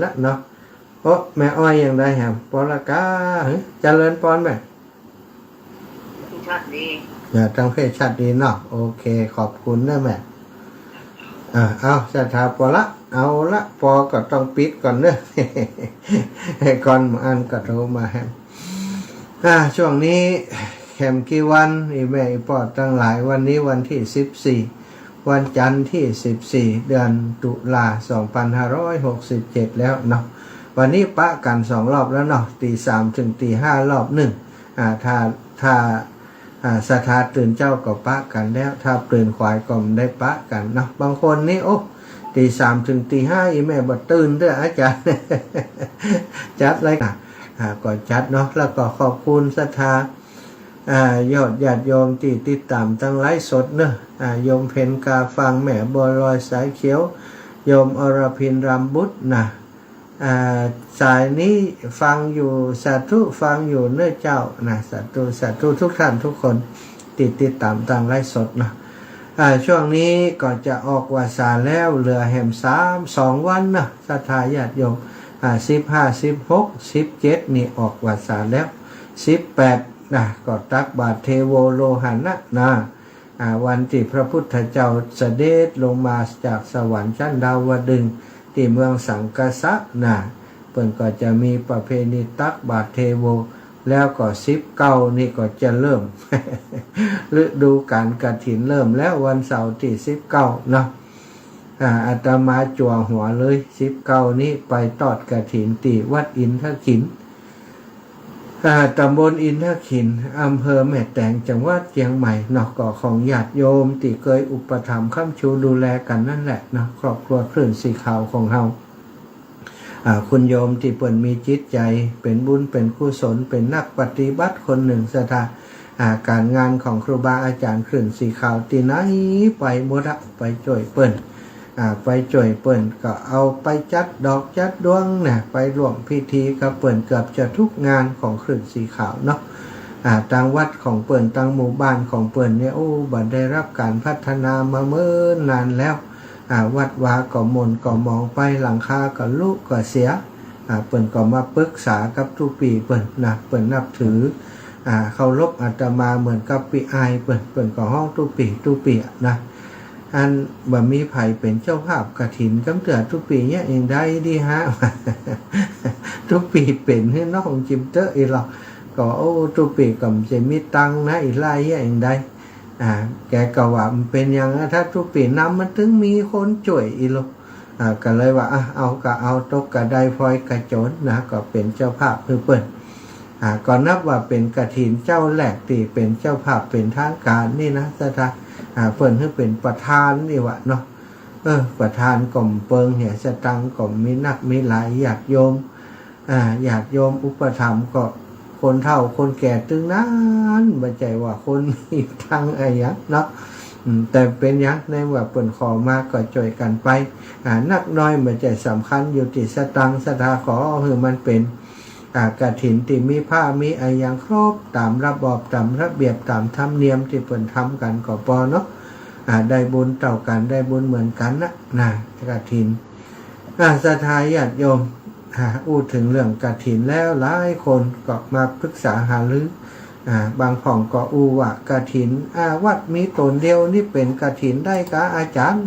ละเนาะโอ้แม่อ้อยอย่างไรแฮมปอละกาเจริญปอนไหมชัดดีจังเพศชัดดีเนาะโอเคขอบคุณนะแม่เอาสถาปอละเอาละปอก็ต้องปิดก่อนเนอะก่อนอันก็โทรมาแฮมช่วงนี้แฮมกี่วันอีแม่อีปอตั้งหลายวันนี้วันที่14วันจันทร์ที่14เดือนตุลา2567แล้วเนาะวันนี้ปะกัน2รอบแล้วเนาะตี 3 ถึงตี 5รอบหนึ่งถ้าสถาตื่นเจ้าก็ปะกันแล้วถ้าตื่นควายก็ได้ปะกันเนาะบางคนนี่โอ้ตี 3 ถึงตี 5อีแม่บ่ตื่นเด้ออาจารย์ จัดเลยก็จัดเนาะแล้วก็ขอบคุณศรัทธายอดญาติโยมที่ติดตามตั้งไลฟ์สดเนอะโยมเพนกาฟังแม่บัวลอยสายเขียวโยมอรพินรำบุตรนะสายนี้ฟังอยู่สาธุฟังอยู่เนื้อเจ้านะสาธุทุกท่านทุกคนติดตามตั้งไลฟ์สดเนาะช่วงนี้ก็จะออกวาสาแล้วเหลือแหม2 วันนะศรัทธาญาติโยม15 16 17นี่ออกวาสาแล้ว18ก็ตักบาตรเทโวโลหะนะวันที่พระพุทธเจ้าเสด็จลงมาจากสวรรค์ชั้นดาวดึงส์ที่เมืองสังกสะเพิ่นก็จะมีประเพณีตักบาตรเทโวแล้วก็19นี่ก็จะเริ่ม ฤดูกาลกฐินเริ่มแล้ววันเสาร์ที่19เนาะอาตมาจั่วหัวเลย19นี้ไปทอดกฐินที่วัดอินทขินตำบลอินทขินอำเภอแม่แตงจังหวัดเชียงใหม่เนาะก็ของญาติโยมที่เคยอุปถัมภ์ค้ำชูดูแลกันนั่นแหละเนาะครอบครัวคลื่นสีขาวของเฮาคุณโยมที่เปิ่นมีจิตใจเป็นบุญเป็นกุศลเป็นนักปฏิบัติคนหนึ่งศรัทธาการงานของครูบาอาจารย์คลื่นสีขาวที่ไหนไปหมดไปช่วยเปิ่นไปจ่วยเปิ่นก็เอาไปจัดดอกจัดดวงเนี่ยไปร่วมพิธีกับเปิ่นเกือบจะทุกงานของคลื่นสีขาวเนาะต่างวัดของเปิ่นต่างหมู่บ้านของเปิ่นเนี่ยบัดได้รับการพัฒนามาเมื่อนานแล้ววัดวาก็มนก็มองไปหลังคาก็ลุกก็เสียเปิ่นก็มาปรึกษากับทุกปีเปิ่นนับถือเคารพอาตมาเหมือนกับปีอายเปิ่นก็ห้องทุกปีนะอันบ่มีไผเป็นเจ้าภาพกฐินกำเตือทุกปีเนี่ยเองได้ดีฮะ ทุกปีเป็นให้น้องจิมเตอร์อีหรอกก็ทุกปีก็จะมีตังนะอีไล่เองได้แกก็ว่ามันเป็นอย่างถ้าทุกปีน้ำมันถึงมีคนช่วยอีหรอกก็เลยว่าเอาตกกระไดพลอยกระโจนนะก็เป็นเจ้าภาพคือเปิ่นก็นับว่าเป็นกฐินเจ้าแหลกที่เป็นเจ้าภาพเป็นทางการนี่นะสถาเปิ่นให้เป็นประธานนี่วะเนาะประธานกล่อมเปิงเหี่ยสตังกล่อมมีนักมีหลายญาติโยมอุปถัมภ์ก็คนเฒ่าคนแก่ตึงนั้นบ่ใจว่าคนมีทางอะไรเนาะแต่เป็นยังในว่าเปิ่นขอมาก็จ่วยกันไปนักน้อยบ่ใจสำคัญอยู่ที่สตังศรัทธาขอคือมันเป็นกฐินที่มีผ้ามีอะไรอย่างครบตามระบอบตามระเบียบตามธรรมเนียมที่เปิ่นทำกันก็พอเนาะได้บุญเท่ากันได้บุญเหมือนกันนะกฐินศรัทธาญาติโยมอู้ถึงเรื่องกฐินแล้วหลายคนก็มาปรึกษาหารือบางผ่องก็อู้ว่ากฐินวัดมีตนเดียวนี่เป็นกฐินได้กะอาจารย์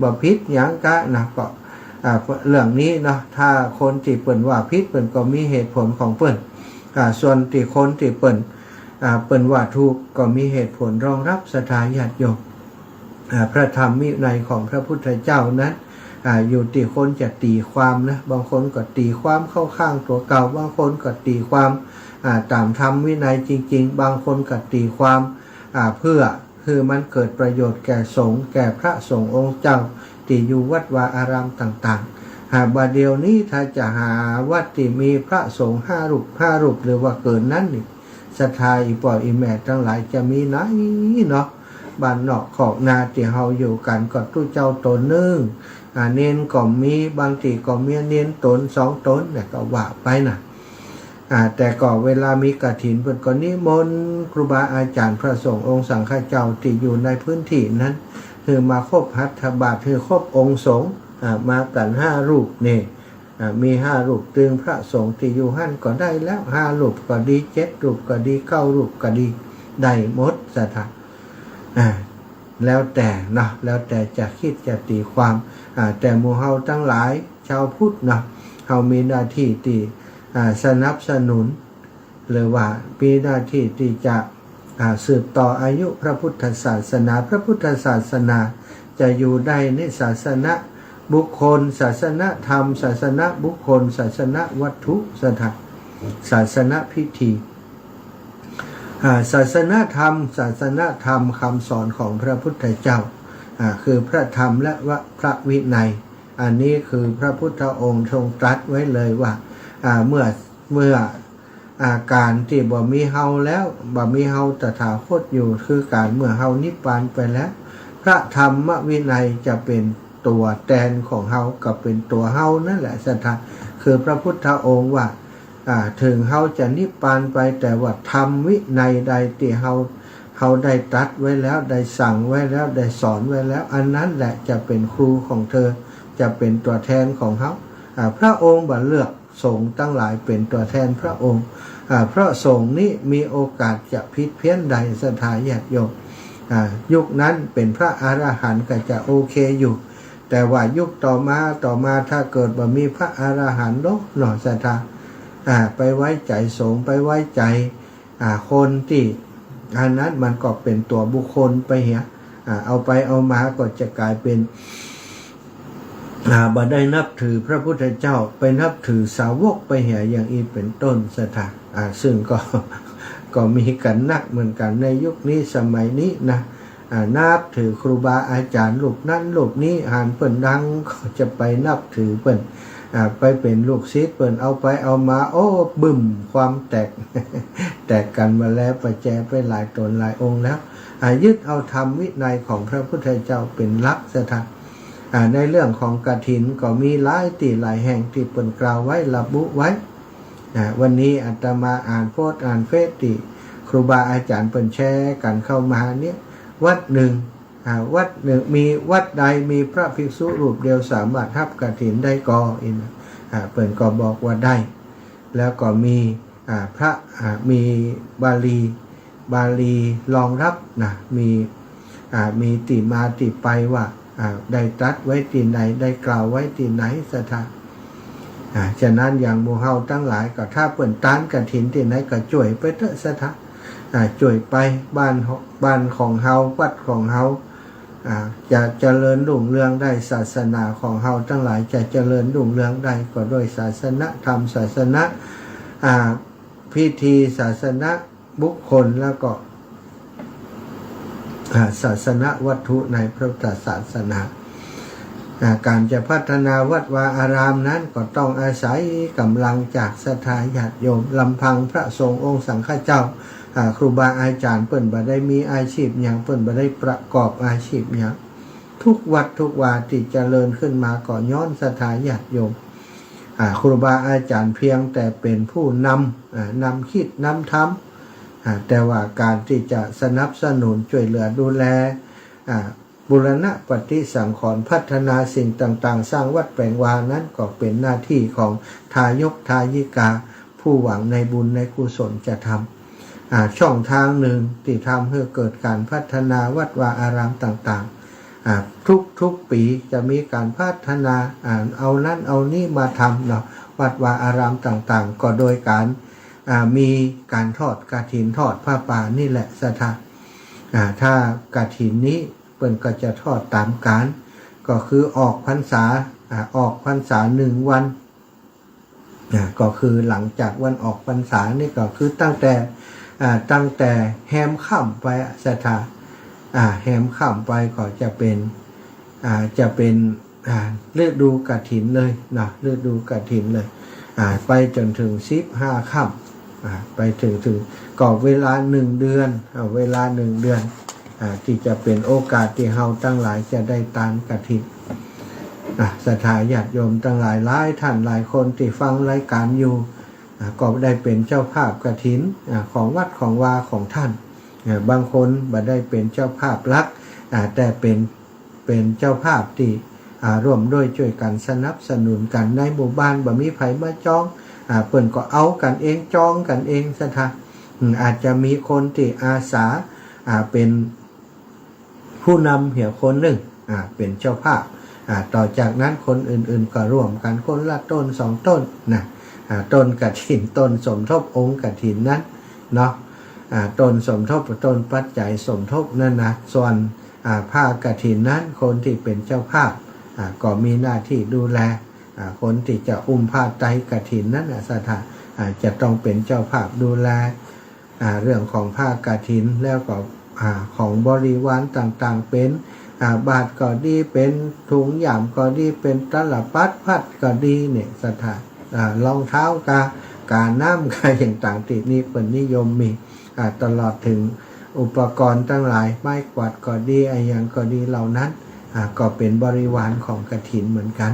บ่ผิดหยังกะนะก็เรื่องนี้เนาะถ้าคนที่เปิ่นว่าผิดเปิ่นก็มีเหตุผลของเปิ่นส่วนที่คนที่เปิ่นว่าถูกก็มีเหตุผลรองรับศรัทธาญาติโยมพระธรรมวินัยของพระพุทธเจ้านั้นอยู่ที่คนจะตีความนะบางคนก็ตีความเข้าข้างตัวเก่าบางคนก็ตีความตามธรรมวินัยจริงๆบางคนก็ตีความเพื่อคือมันเกิดประโยชน์แก่สงฆ์แก่พระสงฆ์องค์เจ้าที่อยู่วัดวาอารามต่างๆบัดเดียวนี้ถ้าจะหาวัดที่มีพระสงฆ์5 รูปหรือว่าเกินนั้นนี่ศรัทธาอีปออีแม่ทั้งหลายจะมีไหนเนาะบ้านนอกขอกนาที่เฮาอยู่กันก็ตู้เจ้าตนนึงเน้นก็มีบางทีก็มีเน้นตน2 ตนเนี่ยก็ว่าไปนะแต่ก็เวลามีกฐินเพิ่นก็นิมนต์ครูบาอาจารย์พระสงฆ์องค์สังฆเจ้าที่อยู่ในพื้นที่นั้นคือมาครบหัตถบาทคือครบองค์สงฆ์มากัน5 รูปนี่ มี5 รูปตึงพระสงฆ์ที่อยู่หั่นก็ได้แล้ว5 รูปก็ดี7 รูปก็ดี9 รูปก็ดีได้หมดสถานแล้วแต่เนาะแล้วแต่จะคิดจะตีความแต่หมู่เฮาทั้งหลายชาวพุทธเนาะเฮามีหน้าที่ที่สนับสนุนหรือว่ามีหน้าที่ที่จะสืบต่ออายุพระพุทธศาสนาพระพุทธศาสนาจะอยู่ได้ในศาสนาบุคคลศาสนาธรรมศาสนาบุคคลศาสนาวัตถุสถานศาสนาพิธีศาสนาธรรมคำสอนของพระพุทธเจ้าคือพระธรรมและพระวินัยอันนี้คือพระพุทธองค์ทรงตรัสไว้เลยว่าเมื่อการที่บ่มีเฮาแล้วบ่มีเฮาตถาคตอยู่คือการเมื่อเฮานิพพานไปแล้วพระธรรมวินัยจะเป็นตัวแทนของเฮากับเป็นตัวเฮานั่นแหละสัทธาคือพระพุทธองค์ว่าถึงเฮาจะนิพพานไปแต่ว่าธรรมวินัยใดที่เฮาได้ตรัสไว้แล้วได้สั่งไว้แล้วได้สอนไว้แล้วอันนั้นแหละจะเป็นครูของเธอจะเป็นตัวแทนของเฮาพระองค์บัดเลือกสงฆ์ทั้งหลายเป็นตัวแทนพระองค์พระสงฆ์นี้มีโอกาสจะผิดเพี้ยนใดศรัทธาญาติโยมยุคนั้นเป็นพระอรหันต์ก็จะโอเคอยู่แต่ว่ายุคต่อมาถ้าเกิดว่ามีพระอรหันต์หนอศรัทธาไปไว้ใจสงฆ์ไปไว้ใจคนที่อันนั้นมันก็เป็นตัวบุคคลไปเหียเอาไปเอามาก็จะกลายเป็นบ่ได้นับถือพระพุทธเจ้าไปนับถือสาวกไปเหียอย่างอีเป็นต้นศรัทธาซึ่งก็มีกันนักเหมือนกันในยุคนี้สมัยนี้นะนับถือครูบาอาจารย์ลูกนั้นลูกนี้หานเปิ่นดังก็จะไปนับถือเปิ่นไปเป็นลูกศิษย์เปิ่นเอาไปเอามาโอ้บึ้มความแตกกันมาแล้วประแจไปหลายตนหลายองค์แล้วยึดเอาธรรมวินัยของพระพุทธเจ้าเป็นหลักศรัทธาในเรื่องของกฐินก็มีหลายที่หลายแห่งที่เปิ่นกล่าวไว้ระบุไว้วันนี้อาตมาอ่านโพสต์อ่านเฟซที่ครูบาอาจารย์เปิ่นแชร์กันเข้ามาเนี่ยวัดหนึ่งมีวัดใดมีพระภิกษุรูปเดียวสามารถรับกฐินได้ก็เปิ่นก็บอกว่าได้แล้วก็มีพระมีบาลีรองรับนะมีติมาติไปว่าได้ตรัสไว้ที่ไหนได้กล่าวไว้ที่ไหนศรัทธาฉะนั้นอย่างหมู่เฮาทั้งหลายก็ถ้าเปิ่นตานกฐินที่ไหนก็ช่วยไปเถอะศรัทธาช่วยไปบ้านของเฮาวัดของเฮาจะเจริญรุ่งเรืองได้ศาสนาของเฮาทั้งหลายจะเจริญรุ่งเรืองได้ก็ด้วยศาสนธรรมศาสนาพิธีศาสนาบุคคลแล้วก็ศาสนาวัตถุในพระพุทธศาสนาการจะพัฒนาวัดวาอารามนั้นก็ต้องอาศัยกำลังจากศรัทธาญาติโยมลำพังพระสงฆ์องค์สังฆเจ้าครูบาอาจารย์เปิ้นบ่ได้มีอาชีพอย่างเปิ้นบ่ได้ประกอบอาชีพอย่างทุกวัดทุกวาที่เจริญขึ้นมาก็ย้อนศรัทธาญาติโยมครูบาอาจารย์เพียงแต่เป็นผู้นำคิดนำทำแต่ว่าการที่จะสนับสนุนช่วยเหลือดูแลบูรณะปฏิสังขรณ์พัฒนาสิ่งต่างๆสร้างวัดแปลงวานั้นก็เป็นหน้าที่ของทายกทายิกาผู้หวังในบุญในกุศลจะทำช่องทางหนึ่งที่ทำให้เกิดการพัฒนาวัดวาอารามต่างๆทุกปีจะมีการพัฒนาเอานั่นเอานี่มาทำเนาะวัดวาอารามต่างๆก็โดยการมีการทอดกฐินทอดผ้าป่านี่แหละศรัทธาถ้ากฐินนี้เปิ้นก็จะทอดตามการก็คือออกพรรษา1 วันก็คือหลังจากวันออกพรรษานี่ก็คือตั้งแต่แฮมค่ำไปศรัทธาแฮมค่ำไปก็จะเป็นฤดูกฐินเลยนะฤดูกฐินเลยไปจนถึง15 ค่ำไปถึงก็เวลา1 เดือนที่จะเป็นโอกาสที่เฮาทั้งหลายจะได้ตานกฐินศรัทธาญาติโยมทั้งหลายหลายท่านหลายคนที่ฟังรายการอยู่ก็ได้เป็นเจ้าภาพกฐินของวัดของวาของท่านบางคนบ่ได้เป็นเจ้าภาพหลักแต่เป็นเจ้าภาพที่ ร่วมด้วยช่วยกันสนับสนุนกันในหมู่บ้านบ่มีไผมาจองเปิ้นก็เอากันเองจองกันเองซะทะอาจจะมีคนที่อาสาเป็นผู้นำเหี่ยวคนหนึ่งเป็นเจ้าภาพต่อจากนั้นคนอื่นๆก็ร่วมกันคนละต้น2ต้นนะต้นกฐินต้นสมทบองค์กฐินนั้นเนาะต้นสมทบต้นปัจจัยสมทบนั่นนะส่วนผ้ากฐินนั้นคนที่เป็นเจ้าภาพก็มีหน้าที่ดูแลคนที่จะอุ้มผ้าไตรกฐินนั้นสถานจะต้องเป็นเจ้าภาพดูแลเรื่องของผ้ากฐินแล้วก็ของบริวารต่างๆเป็นบาทก็ดีเป็นถุงหยามก็ดีเป็นตลับปัดพัดก็ดีเนี่ยสถานรองเท้ากาน้ำกาอย่างต่างติดนี้เป็นนิยมมีตลอดถึงอุปกรณ์ทั้งหลายไม้กวาดก็ดีอะไรอย่างก็ดีเหล่านั้นก็เป็นบริวารของกฐินเหมือนกัน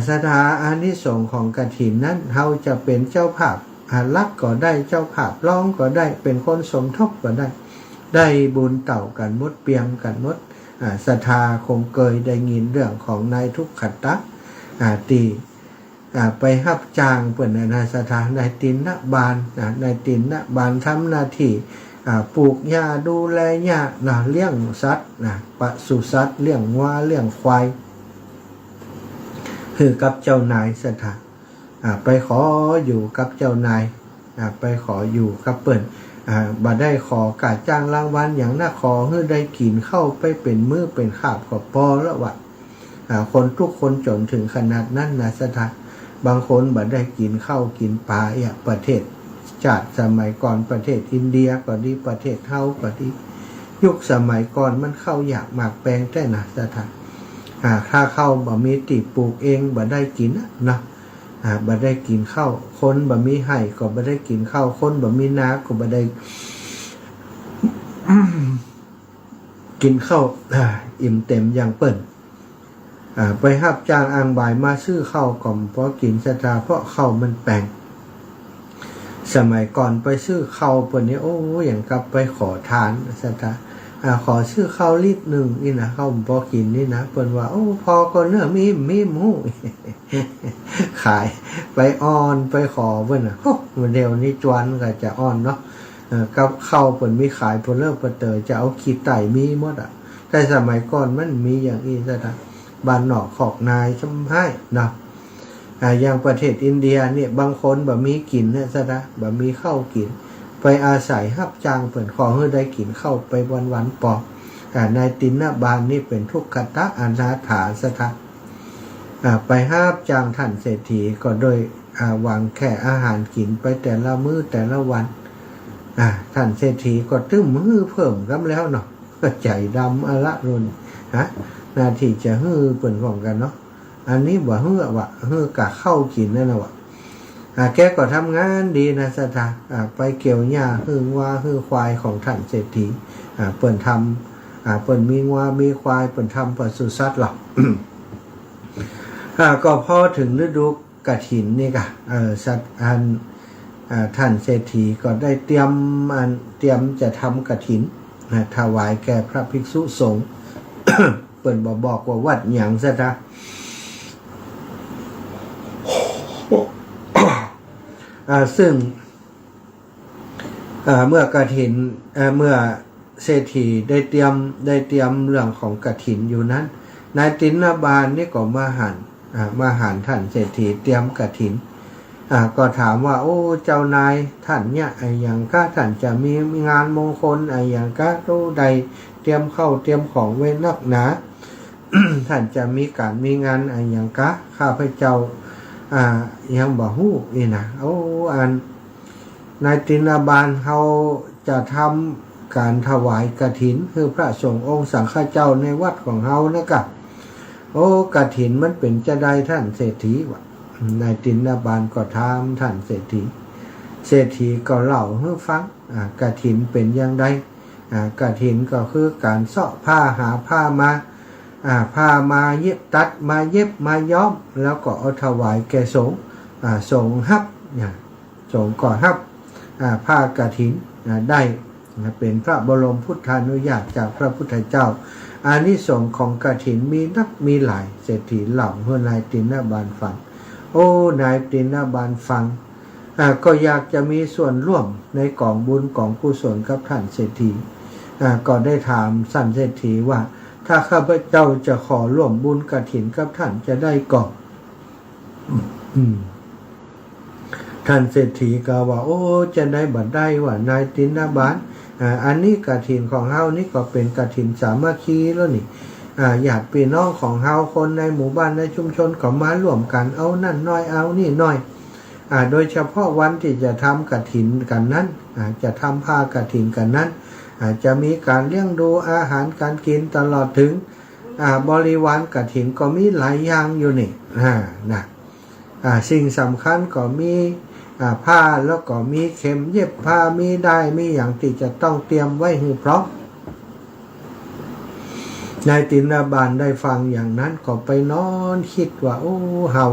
สถาอานิสงส์ของกฐินนั้นเราจะเป็นเจ้าภาพรักก็ได้เจ้าภาพร้องก็ได้เป็นคนสมทบก็ได้บุญเต่ากันมดเปียงกันมดศรัทธาคงเคยได้ยินเรื่องของนายทุกขัตตะตีไปหับจ้างเปิ่นนายศรัทธานายตินนบาลนายตินนบาลทำหน้าที่ปลูกหญ้าดูแลหญ้าเลี้ยงสัตว์ปศุสัตว์เลี้ยงวัวเลี้ยงควายคือกับเจ้านายศรัทธาไปขออยู่กับเจ้านายไปขออยู่กับเปิ่นบ่ได้ขอกาจ้างรางวัลอย่างน่าขอให้ได้กินเข้าไปเป็นมื้อเป็นขาบก็พอแล้ววะคนทุกคนจนถึงขนาดนั้นนะสถานบางคนบ่ได้กินข้าวกินปลาประเทศชาติสมัยก่อนประเทศอินเดียก็ดีประเทศเฮาก็ดียุคสมัยก่อนมันเข้าอยากหมากแปลงแต่นะสถานถ้าเข้าบ่มีติปลูกเองบ่ได้กินนะบ่ได้กินข้าวคนบ่มีให้ก็บ่ได้กินข้าวคนบ่มีนาก็บ่ได้ กินข้าวอิ่มเต็มอย่างเปิ้นไปหับจ้างอ่างบ่ายมาซื้อข้าวก่อมเพราะกินสตาเพราะข้าวมันแปลงสมัยก่อนไปซื้อข้าวเปิ้นนี่โอ้อย่างกับไปขอทานสตาขอซื้อข้าวลิตรนึงนี่นะข้าวพอกินนี่นะเปิ้นว่าโอ้พอก็เนื้อมีหมู ขายไปอ้อนไปขอเพิ่นโอ้มันเดี๋ยวนี้จวนก็จะอ้อนเนาะกับข้าวเปิ้นมีขายเพิ่นเลิกเปิ้นเตอจะเอาขี้ไก่มีหมดแต่สมัยก่อนมันมีอย่างอีซะนะบ้านนอกขอกนายชำให้เนาะอย่างประเทศอินเดียเนี่ยบางคนบ่มีกินเนี่ยซะนะบ่มีข้าวกินไปอาศัยหับจ้างเปิ่นขอให้ได้กินข้าวไปวันๆปอกนายตินนบาลนี่เป็นทุกขตะอนาถาสถานไปหับจ้างท่านเศรษฐีก็โดยหวังแค่อาหารกินไปแต่ละมื้อแต่ละวันท่านเศรษฐีก็ตึ้มมือเพิ่มกันแล้วเนาะใจดำอละรุนหน้าที่จะฮื้อเปิ่นของกันเนาะอันนี้บ่ฮื้อกะเข้ากินนั่นน่ะวะแกก็ทำงานดีนะสถาไปเกี่ยวหญ้าฮื้อวัวฮื้อควายของท่านเศรษฐีเปิ่นทำเปิ่นมีวัวมีควายเปิ่นทำปศุสัตว์หรอก ก็พอถึงฤดูกฐินนี่กะสัตว์ท่านเศรษฐีก็ได้เตรียมจะทำกฐินถวายแก่พระภิกษุสงฆ์ เปิ่นบอกว่าวัดหยังซะนะซึ่งเมื่อกฐินเมื่อเศรษฐีได้เตรียมเรื่องของกฐินอยู่นั้นนายตินนบาลนี่ก็มาหันท่านเศรษฐีเตรียมกฐินก็ถามว่าโอ้เจ้านายท่านเนี่ยไอ้อย่างก็ท่านจะมีงานมงคลไอ้อย่างก็รู้ใดเตรียมเข้าเตรียมของไว้นักหนา ท่านจะมีการมีงานไอ้อย่างก็ข้าพเจ้ายังบ่ฮู้นี่นะโอ้นายตินบาลเขาจะทำการถวายกฐินคือพระสงฆ์องค์สังฆเจ้าในวัดของเฮานะครับโอ้กฐินมันเป็นจะได้ท่านเศรษฐีวะนายตินบาลก็ถามท่านเศรษฐีก็เล่าให้ฟังกฐินเป็นอย่างไรกฐินก็คือการเสาะผ้าหาผ้ามาเย็บตัดมาเย็บมาย้อมแล้วก็เอาถวายแก่สงฆ์สงฆ์ฮับสงฆ์ก็ฮับผ้ากฐินได้ เป็นพระบรมพุทธานุญาตจากพระพุทธเจ้าอานิสงส์ของกฐินมีนับมีหลายเศรษฐีเหล่าเพื่อนายตินบาลฟังโอ้นายตินบาลฟังก็อยากจะมีส่วนร่วมในกองบุญกองกุศลกับท่านเศรษฐีก็ได้ถามท่านเศรษฐีว่าถ้าข้าพเจ้าจะขอร่วมบุญกฐินกับท่านจะได้ก่อนท่านเศรษฐีก็ว่าโอ้จะได้บัดได้ว่านายตินบาลอันนี้กฐินของเฮานี่ก็เป็นกฐินสามัคคีแล้วนี่ญาติพี่น้องของเฮาคนในหมู่บ้านในชุมชนก็มาร่วมกันเอานั่นน้อยเอานี่น้อยโดยเฉพาะวันที่จะทำกฐินกันนั้นจะทำผ้ากฐินกันนั้นจะมีการเลี้ยงดูอาหารการกินตลอดถึงบริวารกฐินก็มีหลายอย่างอยู่นี่นะสิ่งสำคัญก็มีผ้าแล้วก็มีเข็มเย็บผ้ามีได้มีอย่างที่จะต้องเตรียมไว้ให้พร้อมนายตินบาลได้ฟังอย่างนั้นก็ไปนอนคิดว่าโอ้เฮา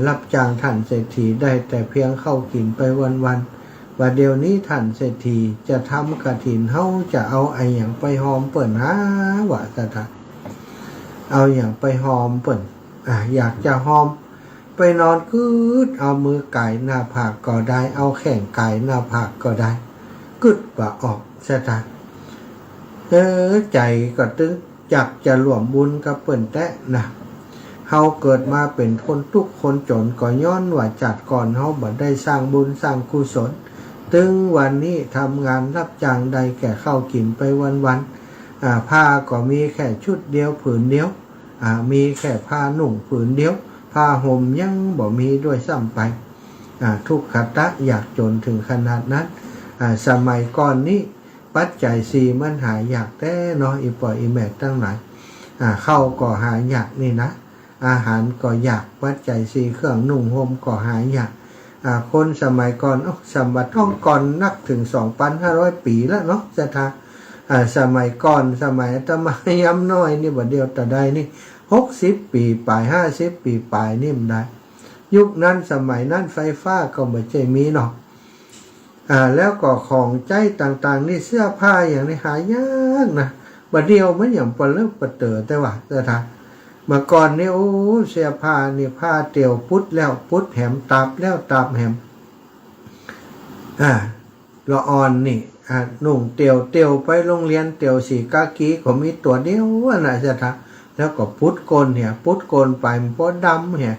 รับจ้างท่านเศรษฐีได้แต่เพียงเข้ากินไปวันๆว่าเดี๋ยวนี้ท่านเศรษฐีจะทำกฐินเฮาจะเอาไอ้อย่างไปหอมเปิ่นหาว่าจะทำเอาอย่างไปหอมเปิ่นอยากจะหอมไปนอนกึดเอามือไก่หน้าผากก็ได้เอาแข้งไก่หน้าผากก็ได้กึดว่าออกซะท่าใจก็ตึงจักจะร่วมบุญกับเปิ่นแตะนะเฮาเกิดมาเป็นคนทุกข์คนจนก็ย้อนว่าจัดก่อนเฮาบ่ได้สร้างบุญสร้างกุศลถึงวันนี้ทำงานรับจ้างใดแก่ข้าวกินไปวันๆผ้าก็มีแค่ชุดเดียวผืนเดียวมีแค่ผ้าหนุ่งผืนเดียวผ้าห่มยังบ่มีด้วยซ้ำไปทุกขตะอยากจนถึงขนาดนั้นสมัยก่อนนี้ปัจจัยสี่มันหายากแต่เนาะอีปออีแม่ตั้งหลายเข้าก็หายากนี่นะอาหารก็อยากปัจจัยสี่เครื่องนุ่งห่มก็หายากคนสมัยก่อนสมัยต้องก่อนนักถึง 2,500 ปีแล้วเนาะจะทาสมัยก่อนสมัยอาตมาย้ำน้อยนี่บ่เดียวแต่ได้นี่60 ปีปลาย50 ปีปลายนี่มันได้ยุคนั้นสมัยนั้นไฟฟ้าก็ไม่ใช่มีเนาะแล้วก็ของใจต่างๆนี่เสื้อผ้าอย่างนี้หายากนะบ่เดียวมันอย่างปะเลิกปะเตอแต่ว่าจะทาเมื่อก่อนนี่โอ้เสื้อผ้านี่ผ้าเตี่ยวพุดแล้วพุดแหมตาบแล้วตาบแหมละอ่อนนี่นุ่งเตี่ยวไปโรงเรียนเตี่ยวสีกากีก็มีตัวเดียวน่ะจะทาแล้วก็พุดโกนเนี่ยพุดโกนไปมันก็ดำเนี่ย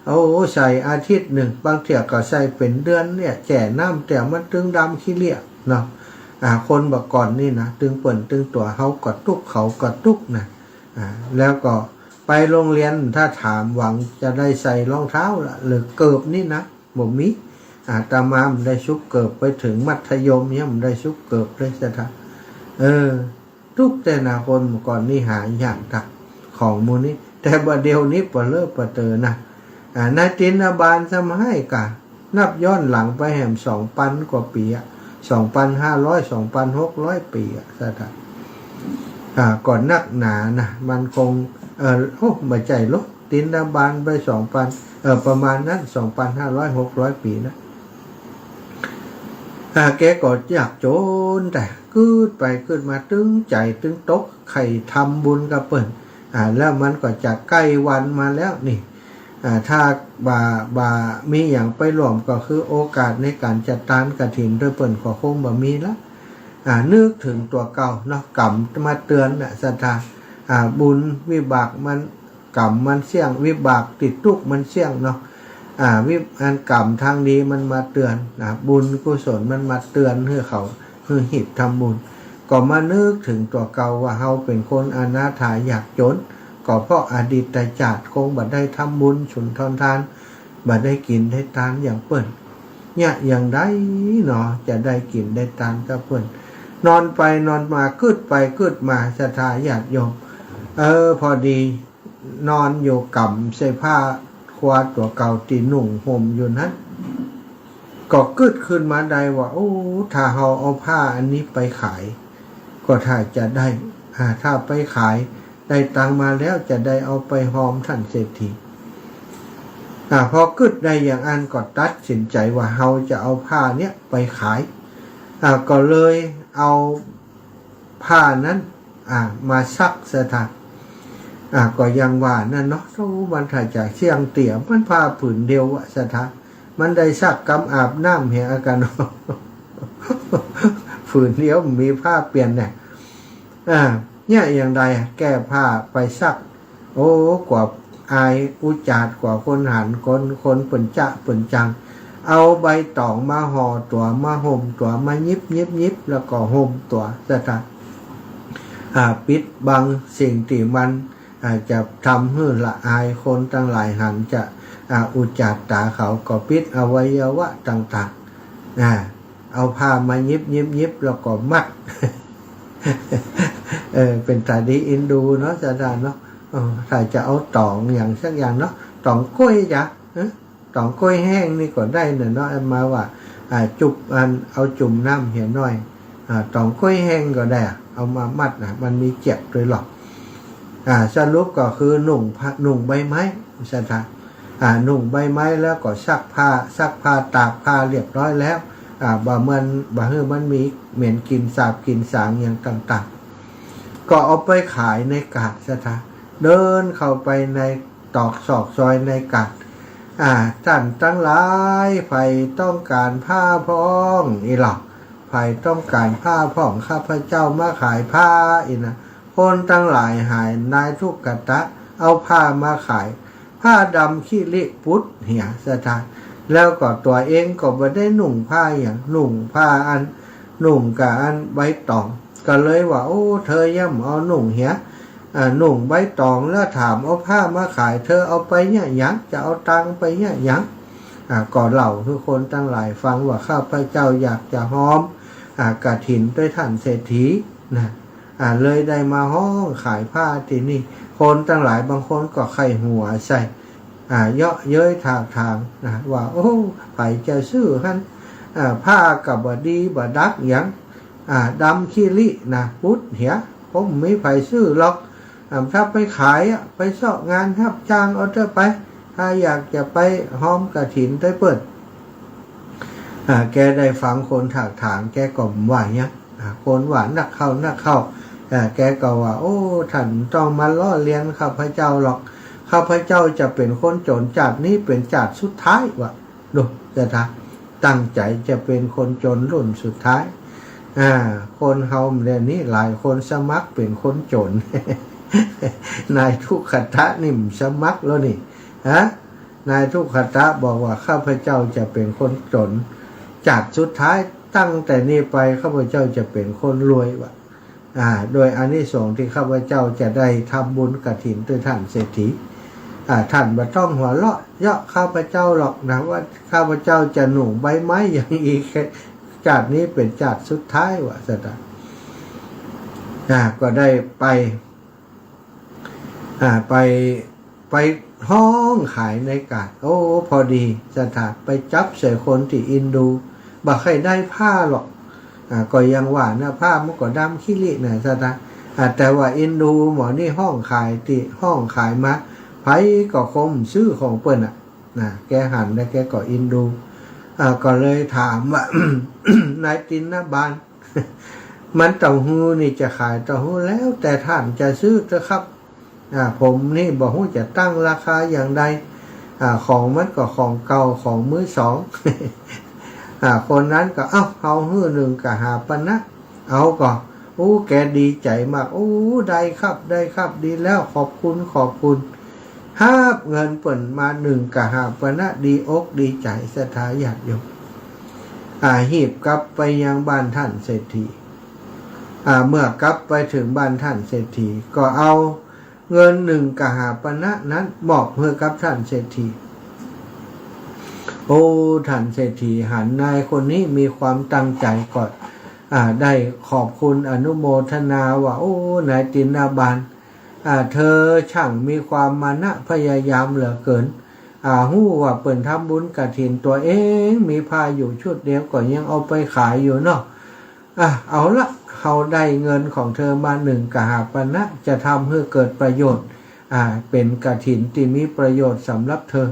เอาใส่อาทิตย์หนึ่งบางเที่ยก็ใส่เป็นเดือนเนี่ยแจ่น้ำแต่มันตึงดำขี้เลี่ยเนาะคนบอกก่อนนี่นะตึงเปิ่นตึงตัวเขากดตุกเขากดตุกนะแล้วก็ไปโรงเรียนถ้าถามหวังจะได้ใส่รองเท้าหรือเกิบนี่นะบ่มีตามามันได้ชุกเกิบไปถึงมัธยมเนี่ยมันได้ชุกเกิบเลยจะทำทุกแต่นาคนเมื่อก่อนนี่หาอย่างตักของมูนี้แต่บัดเดียวนี้ปะเลิกปะเตอนะนายตินบาลสมัยกะนับย้อนหลังไปแหม2,000 กว่าปี2,500 2,600 ปีซะท่าก่อนนักหนานะมันคงไม่ใจลดตินบาลไป2,000ประมาณนั้น 2,500-600 ปีนะแกก็อยากโจนแต่คืดไปคืดมาตึงใจตึงตกใครทำบุญกับเปิ่นแล้วมันก็จะใกล้วันมาแล้วนี่ถ้าบามีอย่างไปรวมก็คือโอกาสในการจัดการกฐินด้วยเปิ่นก็คงบ่มีละนึกถึงตัวเก่าเนาะกรรมมาเตือนศรัทธาบุญวิบากมันกรรมมันเสี่ยงวิบากติดทุกข์มันเสี่ยงเนาะกรรมทางดีมันมาเตือนบุญกุศลมันมาเตือนให้เขาคือหิบทำบุญก็มานึกถึงตัวเก่าว่าเฮาเป็นคนอนาถาอยากจนก็เพราะอดีตชาติคงบ่ได้ทำบุญสุนทรทานบ่ได้กินได้ทานอย่างเปิ้นเนี่ยอย่างใดเนาะจะได้กินได้ทานกับเปิ้นนอนไปนอนมาคืดไปคืดมาศรัทธาญาติโยมพอดีนอนอยู่กับใส่ผ้าควาตัวเก่าตีหนุ่งห่มอยู่นั้นก็กึดขึ้นมาได้ว่าโอ้ถ้าเฮาเอาผ้าอันนี้ไปขายก็ถ้าจะได้ถ้าไปขายได้ตังมาแล้วจะได้เอาไปหอมท่านเศรษฐีพอกึดได้อย่างอันก็ตัดสินใจว่าเฮาจะเอาผ้าเนี้ยไปขาย ก็เลยเอาผ้านั้นมาซักสถานก็ยังว่านั่นเนาะโอ้มันถ่ายจากเชียงเตี่ยมันผ้าผืนเดียวอะสถานมันได้ซักกำอาบน้ำเหอากันเนาะ ฝืนเดียวมีผ้าเปลี่ยนเนี่ยเนี่ยอย่างใดแก้ผ้าไปซักโอ้กว่าอายอุจาดกว่าคนหันคนเปิ่นจะเปิ่นจังเอาใบตองมาห่อตัวมาห่มตัวมายิบแล้วก็ห่มตัวสถานปิดบังสิ่งที่มันจะทำให้ละอายคนทั้งหลายหันจะอุจจาตาเขาก็ปิดอวัยวะต่างๆเอาผ้ามายิบแล้วก็มัด เป็นตาดีอินดูเนาะจะได้เนาะถ้าจะเอาตองอย่างสักอย่างเนาะตองกล้วยจ้ะตองกล้วยแห้งนี่ก็ได้เนาะมาว่าจุบเอาจุ่มน้ำเหี่ยน้อยตองกล้วยแห้งก็ได้เอามามัดมันมีเจ็บด้วยหรอกสรุปก็คือหนุ่งใบไม้สถานหนุ่งใบไม้แล้วก็ซักผ้าตากผ้าเรียบร้อยแล้วบางมันมีเหม็นกินสาบกินสางอย่างต่างๆก็เอาไปขายในกาดสถานเดินเข้าไปในตอกซอกซอยในกาดท่านทั้งหลายใครต้องการผ้าพ้องอีหลอกใครต้องการผ้าพ้องข้าพเจ้ามาขายผ้าอีนะคนทั้งหลายหายนายทุกกตะเอาผ้ามาขายผ้าดำขี้ริพุทธเหี่ยสถานแล้วก็ตัวเองก็ไม่ได้หนุ่งผ้าอย่างหนุ่งผ้าหนุ่งกับใบตองก็เลยว่าโอ้เธอย่ำเอาหนุ่งเหี่ยหนุ่งใบตองแล้วถามเอาผ้ามาขายเธอเอาไปเนี่ยยังจะเอาตังไปเนี่ยยังก่อนเล่าทุกคนทั้งหลายฟังว่าข้าพเจ้าอยากจะห้อมกฐินด้วยท่านเศรษฐีนะเลยได้มาห้องขายผ้าที่นี่คนทั้งหลายบางคนก็ไข่หัวใส่เยาะเย้ยทางนะว่าโอ้ไผจะซื้อฮั่นผ้ากับบดีบดักอย่างดำขี้รินะพุทธเหียผมไม่ไผซื้อหรอกถ้าไปขายไปเสาะงานครับจ้างเอาเถอะไปถ้าอยากจะไปห้อมกฐินได้เปิดแกได้ฟังคนถางแกก็ว่าเนี่ยคนหวานนักเข้าแกก็ว่าโอ้ท่านต้องมาล้อเลียนข้าพเจ้าหรอกข้าพเจ้าจะเป็นคนจนจัดนี้เป็นจัดสุดท้ายวะดูจะตั้งใจจะเป็นคนจนรุ่นสุดท้ายคนเฮาเรียนนี้หลายคนสมัครเป็นคนจน นายทุกขตะนี่สมัครแล้วนี่นายทุกขตะบอกว่าข้าพเจ้าจะเป็นคนจนจัดสุดท้ายตั้งแต่นี้ไปข้าพเจ้าจะเป็นคนรวยวะโดยอานิสงส์ที่ข้าพเจ้าจะได้ทำบุญกฐินด้วยท่านเศรษฐีท่านบ่ต้องหัวเราะเยาะข้าพเจ้าหรอกนะว่าข้าพเจ้าจะหนุ่งใบไม้อย่างอีกจัดนี้เป็นจัดสุดท้ายวะสตาก็ได้ไปห้องขายในกาดโอ้พอดีสถานไปจับใส่คนที่อินดูบ่ใครได้ผ้าหรอกก็ยังว่านะผ้ามันก็ดำขี้รินะสถานแต่ว่าอินดูหมอนี่ห้องขายที่ห้องขายมาไผก็คมซื้อของเปิ้นแกหันแล้วแกก็อินดูก็เลยถามว่า นายตินนะบาน มันเต้าหู้นี่จะขายเต้าหู้แล้วแต่ท่านจะซื้อเถอะครับผมนี่บอกว่าจะตั้งราคาอย่างใดของมันก็ของเก่าของมือสอง คนนั้นก็เอาหื้อหนึ่งก็หาปนะเอาก็โอ้แกดีใจมากโอ้ได้ครับดีแล้วขอบคุณหาบเงินเปิ่นมาหนึ่งกะหาปนะดีอกดีใจสถาญาติโยมหีบกลับไปยังบ้านท่านเศรษฐีเมื่อกลับไปถึงบ้านท่านเศรษฐีก็เอาเงินหนึ่งกะหาปนะนั้นมอบให้กับท่านเศรษฐีโอ้ท่านเศรษฐีหันนายคนนี้มีความตั้งใจก่อนได้ขอบคุณอนุโมทนาว่าโอ้นายตินาบานเธอช่างมีความมานะพยายามเหลือเกินหู้ว่าเปิ่นทำบุญกฐินตัวเองมีผ้าอยู่ชุดเดียวก็ยังเอาไปขายอยู่เนาะเอาละเขาได้เงินของเธอมาหนึ่งกหาปณะจะทำให้เกิดประโยชน์เป็นกฐินที่มีประโยชน์สำหรับเธอ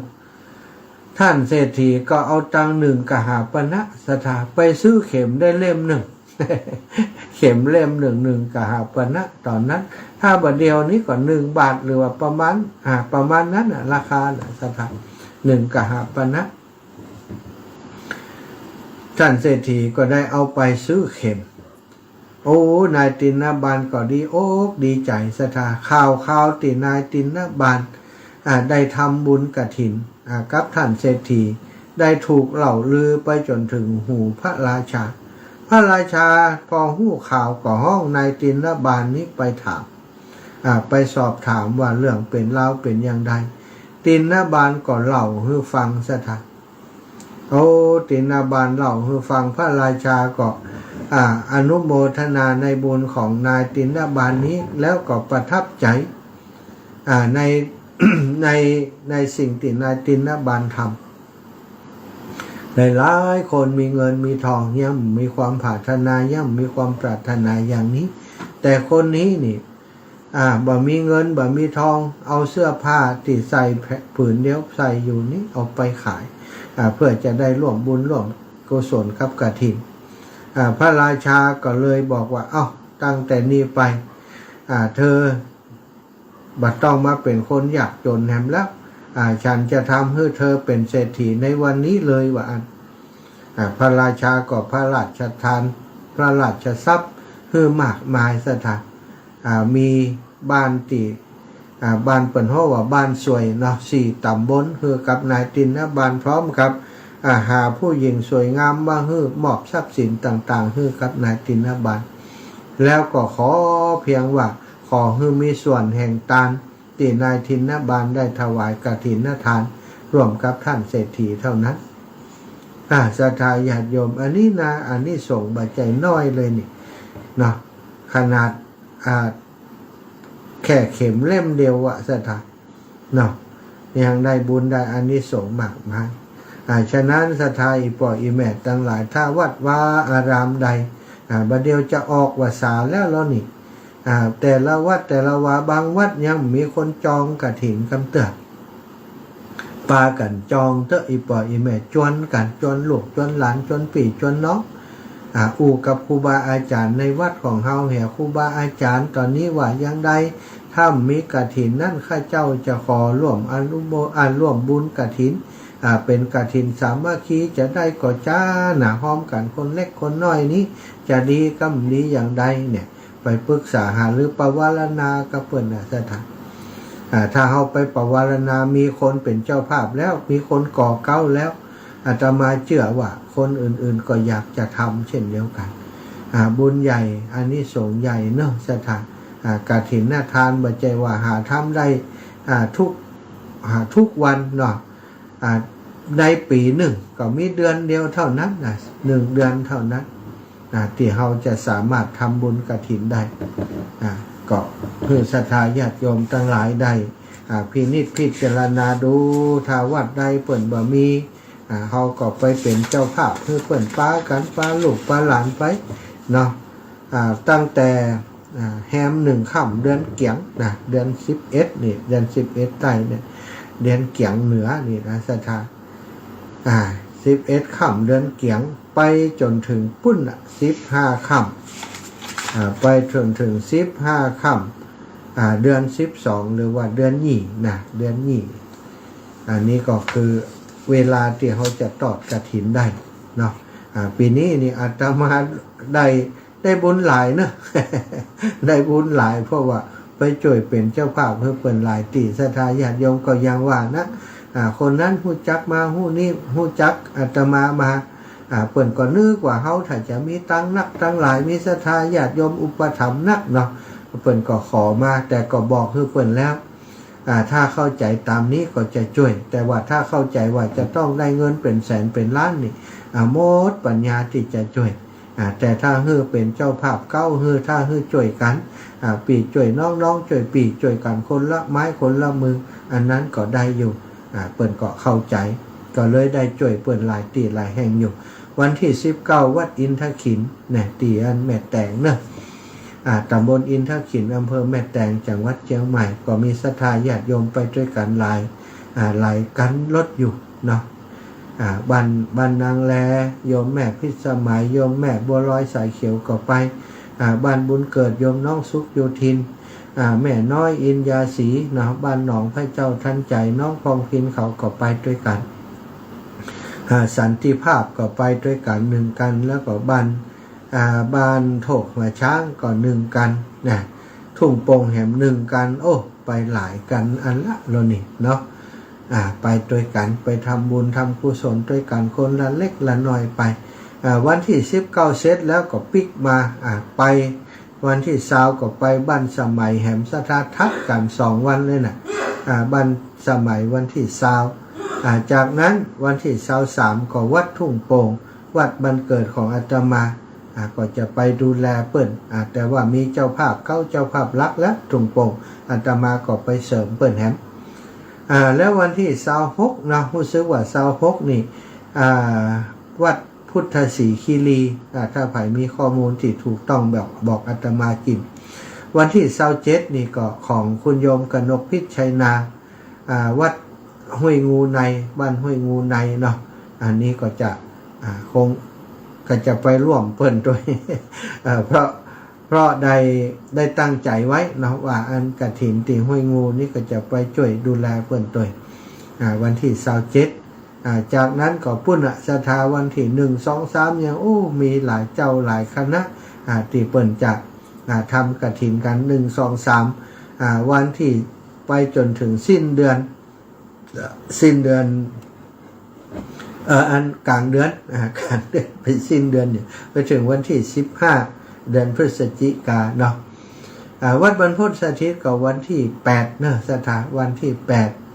ท่านเศรษฐีก็เอาตังค์1 กหาปณะสถาไปซื้อเข็มได้เล่ม 1 เข็มเล่ม1 กหาปณะตอนนั้นถ้าบาทเดียวนี้ก็1 บาทหรือว่าประมาณนั้นราคาสถา1 กหาปณะท่านเศรษฐีก็ได้เอาไปซื้อเข็มโอ้นายตินบาลก็ดีอกดีใจสถาข่าวตินายตินบาลได้ทำบุญกฐินกับท่านเศรษฐีได้ถูกเล่าลือไปจนถึงหูพระราชาพระราชาพอหู้ข่าวก็ห้องนายตินบาลนี้ไปถามไปสอบถามว่าเรื่องเป็นเล่าเป็นอย่างไรตินบาลก็เล่าให้ฟังสถาโอ้ตินบาลเล่าให้ฟังพระราชาก็อนุโมทนาในบุญของนายตินบาลนี้แล้วก็ประทับใจใน ในสิ่งที่นายตินบาลทำหลายคนมีเงินมีทองย่อมมีความปรารถนาย่อมมีความปรารถนาอย่างนี้แต่คนนี้นี่บ่มีเงินบ่มีทองเอาเสื้อผ้าที่ใส่ผืนเดียวใส่อยู่นี้เอาไปขายเพื่อจะได้ร่วมบุญร่วมกุศลกับกฐินพระราชาก็เลยบอกว่าตั้งแต่นี้ไปเธอบัดต้องมาเป็นคนยากจนแหมแล้วฉันจะทำให้เธอเป็นเศรษฐีในวันนี้เลยว่าพระราชาก็พระราชทานพระราชทรัพย์ให้มากมายสถานมีบ้านบ้านเปิ่นฮ้อว่าบ้านสวยเนาะ4 ตำบลคือกับนายตินบาลพร้อมครับหาผู้หญิงสวยงามมาให้มอบทรัพย์สินต่างๆให้กับนายตินบาลแล้วก็ขอเพียงว่าขอให้มีส่วนแห่งทานที่นายตินบาลได้ถวายกฐินทานร่วมกับท่านเศรษฐีเท่านั้นศรัทธาญาติโยมอันนี้นะอันนี้ส่งบาใจน้อยเลยนี่เนาะขนาดแค่เข็มเล่มเดียวศรัทธาเนาะยังได้บุญได้อันนี้ส่งมากมายฉะนั้นศรัทธาอีปออีแม่ทั้งหลายถ้าวัดว่าอารามใดบัดเดียวจะออกวาสาแล้วนี่แต่ละวัดแต่ละวาบางวัดยังมีคนจองกฐินกำเตือปากันจองเตอะอีปออีแม่จวนกันจวนลูกจวนหลานจวนปี่จวนน้องอูกับครูบาอาจารย์ในวัดของเฮาแห่ครูบาอาจารย์ตอนนี้ว่ายังใดถ้ามีกฐินนั่นข้าเจ้าจะขอร่วมร่วมบุญกฐินเป็นกฐินสามัคคีจะได้ก่อจ้าหอมกันคนเล็กคนน้อยนี้จะดีกำดีอย่างใดเนี่ยไปปรึกษาหาหรือปวารณากับเพิ่นสถานถ้าเฮาไปปวารณามีคนเป็นเจ้าภาพแล้วมีคนก่อเก้าแล้วอาตมาเชื่อว่าคนอื่นๆก็อยากจะทำเช่นเดียวกันบุญใหญ่อานิสงส์ใหญ่เนาะสถานกฐินทานบ่ใจว่าหาทำได้ทุกวันเนาะในปีหนึ่งก็มีเดือนเดียวเท่านั้น1 เดือนเท่านั้นที่เราจะสามารถทำบุญกฐินได้ก็เพื่อศรัทธาญาติโยมทั้งหลายได้พินิจพิจารณาดูถ้าวัดใดเปิ่นบ่มีเขาก็ไปเป็นเจ้าภาพเพื่อเปิ่นป้ากันป้าลูกป้าหลานไปเนาะตั้งแต่แฮม1 ค่ำเดือนเกียงเดือน11นี่เดือน11ใต้เนี่ยเดือนเกียงเหนือนี่นะศรัทธา11 ค่ำเดือนเกียงไปจนถึงปุ้น15 ค่ำไปจนถึง15 ค่ำเดือน12หรือว่าเดือนยี่เดือนยี่อันนี้ก็คือเวลาที่เขาจะตอดกฐินได้เนาะปีนี้นี่อาตมาได้บุญหลายเนอะ ได้บุญหลายเพราะว่าไปช่วยเป็นเจ้าภาพเพื่อเปิดหลายตีศรัทธาญาติโยมก็ยังว่านะคนนั้นฮู้จักมาฮู้นี่ฮู้จักอาตมามาเปิ่นก็นึกว่าเฮาถ้าจะมีตังนักตังหลายมีศรัทธาญาติโยมอุปถัมภ์นักเนาะเปิ่นก็ขอมาแต่ก็บอกคือเปิ่นแล้วถ้าเข้าใจตามนี้ก็จะช่วยแต่ว่าถ้าเข้าใจว่าจะต้องได้เงินเป็นแสนเป็นล้านนี่หมดปัญญาที่จะช่วยแต่ถ้าเป็นเจ้าภาพเก้าถ้าช่วยกันปีช่วยน้องช่วยปีช่วยกันคนละไม้คนละมืออันนั้นก็ได้อยู่เปิ่นก็เข้าใจก็เลยได้ช่วยเปิ่นหลายตีหลายแห่งอยู่วันที่19วัดอินทขินเนี่ยตีอันแม่แตงเนอะตำบลอินทขินอำเภอแม่แตงจังหวัดเชียงใหม่ก็มีศรัทธาญาติโยมไปด้วยกันหลายกันรถอยู่เนาะ บ้านนางแลโยมแม่พิสมัยโยมแม่บัวลอยสายเขียวก็ไปบ้านบุญเกิดโยมน้องสุขโยธินแม่น้อยอินยาศรีนะบ้านหนองพระเจ้าทันใจน้องพองพินเขาก็ไปด้วยกันสันติภาพก็ไปด้วยกันหนึ่งกันแล้วก็บ้านโถกหัวช้างก็หนึ่งกันนะทุ่งโป่งแหมหนึ่งกันโอ้ไปหลายกันอันละแล้วนี่เนาะไปด้วยกันไปทำบุญทำกุศลด้วยกันคนละเล็กละน้อยไปวันที่19เสร็จแล้วก็ปิกมาไปวันที่20ก็ไปบ้านสมัยแหมสถาทัดกัน2วันเลยนะบ้านสมัยวันที่20จากนั้นวันที่23ก็วัดทุ่งโป่งวัดบ้านเกิดของอาตมาก็จะไปดูแลเปิ้นแต่ว่ามีเจ้าภาพเข้าเจ้าภาพรักและทุ่งโป่งอาตมาก็ไปเสริมเปิ้นแหมแล้ววันที่26นะรู้สึกว่า26นี่วัดพุทธศรีคีรีถ้าใครมีข้อมูลที่ถูกต้องบอกอาตมากินวันที่27นี่ก็ของคุณโยมกนกพิชัยนาวัดห้วยงูในบ้านห้วยงูในเนาะอันนี้ก็จะคงก็จะไปร่วมเปิ้นด้วย เพราะได้ตั้งใจไว้เนาะว่าอันกฐินตีห้วยงูนี่ก็จะไปช่วยดูแลเปิ้นด้วยวันที่27จากนั้นก็ปุณณสถาวันที่1 2 3อย่างมีหลายเจ้าหลายคณะที่เปิ้นจะทำกฐินกัน1 2 3วันที่ไปจนถึงสิ้นเดือนอันกลางเดือนไปสิ้นเดือนเนี่ยไปถึงวันที่15เดือนพฤศจิกาเนาะวัดบรรพตสถิตก็วันที่8เนอะสถาวันที่